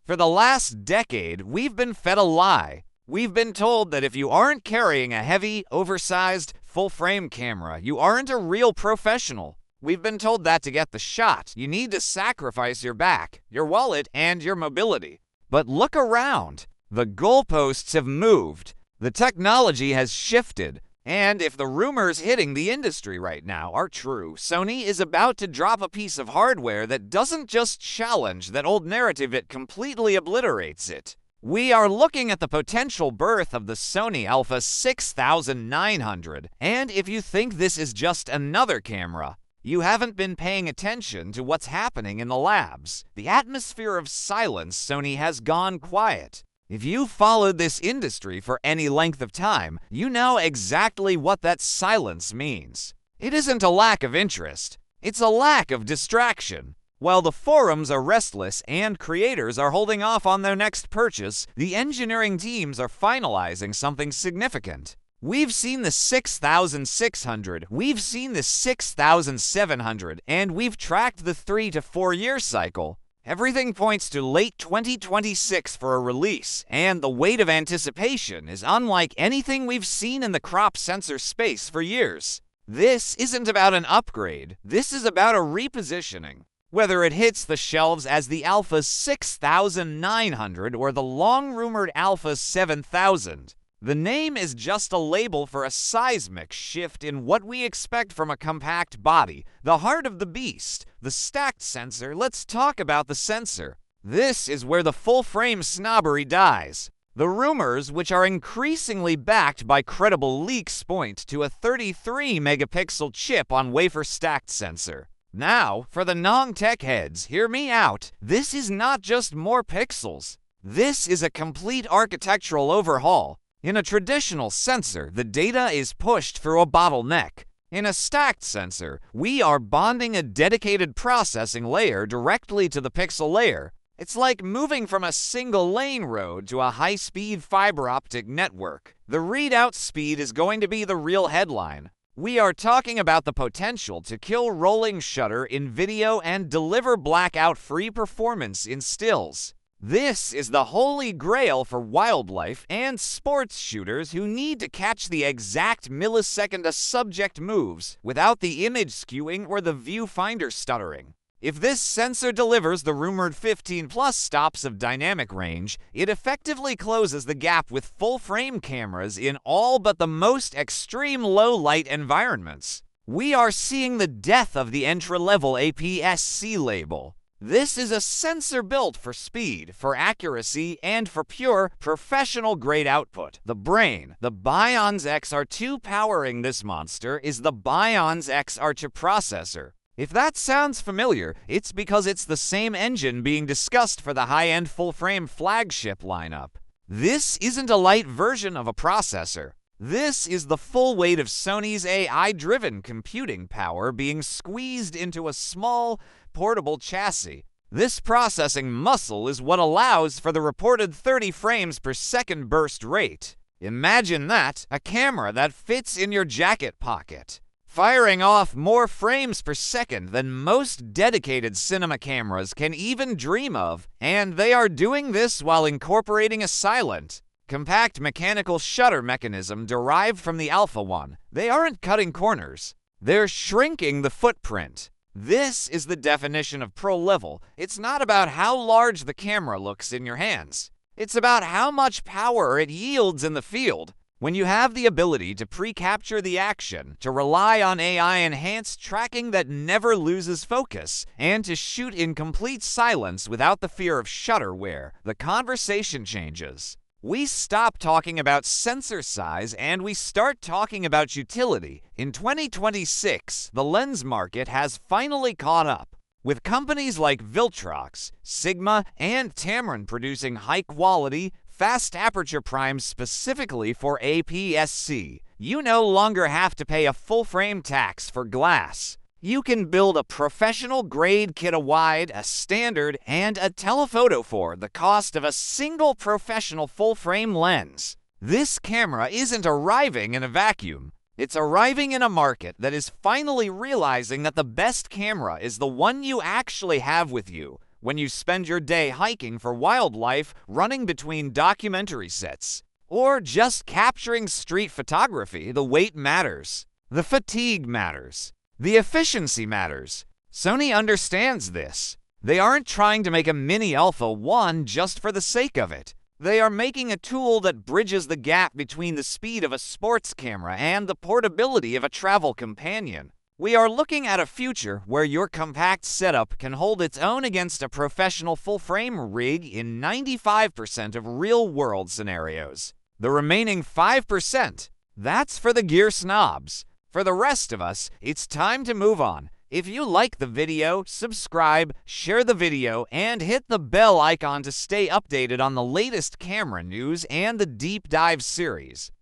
For the last decade, we've been fed a lie. We've been told that if you aren't carrying a heavy, oversized, full-frame camera, you aren't a real professional. We've been told that to get the shot, you need to sacrifice your back, your wallet, and your mobility. But look around. The goalposts have moved. The technology has shifted. And if the rumors hitting the industry right now are true, Sony is about to drop a piece of hardware that doesn't just challenge that old narrative, it completely obliterates it. We are looking at the potential birth of the Sony A6900, and if you think this is just another camera, you haven't been paying attention to what's happening in the labs. The atmosphere of silence Sony has gone quiet. If you've followed this industry for any length of time, you know exactly what that silence means. It isn't a lack of interest, it's a lack of distraction. While the forums are restless and creators are holding off on their next purchase, the engineering teams are finalizing something significant. We've seen the 6600, we've seen the 6700, and we've tracked the 3 to 4 year cycle. Everything points to late 2026 for a release, and the weight of anticipation is unlike anything we've seen in the crop sensor space for years. This isn't about an upgrade, this is about a repositioning. Whether it hits the shelves as the Alpha 6900 or the long-rumored Alpha 7000, the name is just a label for a seismic shift in what we expect from a compact body, the heart of the beast, the stacked sensor. Let's talk about the sensor. This is where the full-frame snobbery dies. The rumors, which are increasingly backed by credible leaks, point to a 33-megapixel chip on wafer-stacked sensor. Now, for the non-tech heads, hear me out. This is not just more pixels. This is a complete architectural overhaul. In a traditional sensor, the data is pushed through a bottleneck. In a stacked sensor, we are bonding a dedicated processing layer directly to the pixel layer. It's like moving from a single-lane road to a high-speed fiber optic network. The readout speed is going to be the real headline. We are talking about the potential to kill rolling shutter in video and deliver blackout-free performance in stills. This is the holy grail for wildlife and sports shooters who need to catch the exact millisecond a subject moves without the image skewing or the viewfinder stuttering. If this sensor delivers the rumored 15+ stops of dynamic range, it effectively closes the gap with full-frame cameras in all but the most extreme low-light environments. We are seeing the death of the entry-level APS-C label. This is a sensor built for speed, for accuracy, and for pure, professional-grade output. The brain, the BIONZ XR2 powering this monster, is the BIONZ XR2 processor. If that sounds familiar, it's because it's the same engine being discussed for the high-end full-frame Flagship lineup. This isn't a light version of a processor. This is the full weight of Sony's AI-driven computing power being squeezed into a small, portable chassis. This processing muscle is what allows for the reported 30 frames per second burst rate. Imagine that, a camera that fits in your jacket pocket, firing off more frames per second than most dedicated cinema cameras can even dream of, and they are doing this while incorporating a silent, compact mechanical shutter mechanism derived from the Alpha 1. They aren't cutting corners, they're shrinking the footprint. This is the definition of pro level. It's not about how large the camera looks in your hands. It's about how much power it yields in the field. When you have the ability to pre-capture the action, to rely on AI-enhanced tracking that never loses focus, and to shoot in complete silence without the fear of shutter wear, the conversation changes. We stop talking about sensor size and we start talking about utility. In 2026, the lens market has finally caught up, with companies like Viltrox, Sigma, and Tamron producing high-quality, fast aperture primes specifically for APS-C. You no longer have to pay a full-frame tax for glass. You can build a professional-grade kit, a wide, a standard, and a telephoto for the cost of a single professional full-frame lens. This camera isn't arriving in a vacuum. It's arriving in a market that is finally realizing that the best camera is the one you actually have with you, when you spend your day hiking for wildlife, running between documentary sets, or just capturing street photography, the weight matters. The fatigue matters. The efficiency matters. Sony understands this. They aren't trying to make a Mini Alpha 1 just for the sake of it. They are making a tool that bridges the gap between the speed of a sports camera and the portability of a travel companion. We are looking at a future where your compact setup can hold its own against a professional full-frame rig in 95% of real-world scenarios. The remaining 5%, that's for the gear snobs. For the rest of us, it's time to move on. If you like the video, subscribe, share the video, and hit the bell icon to stay updated on the latest camera news and the Deep Dive series.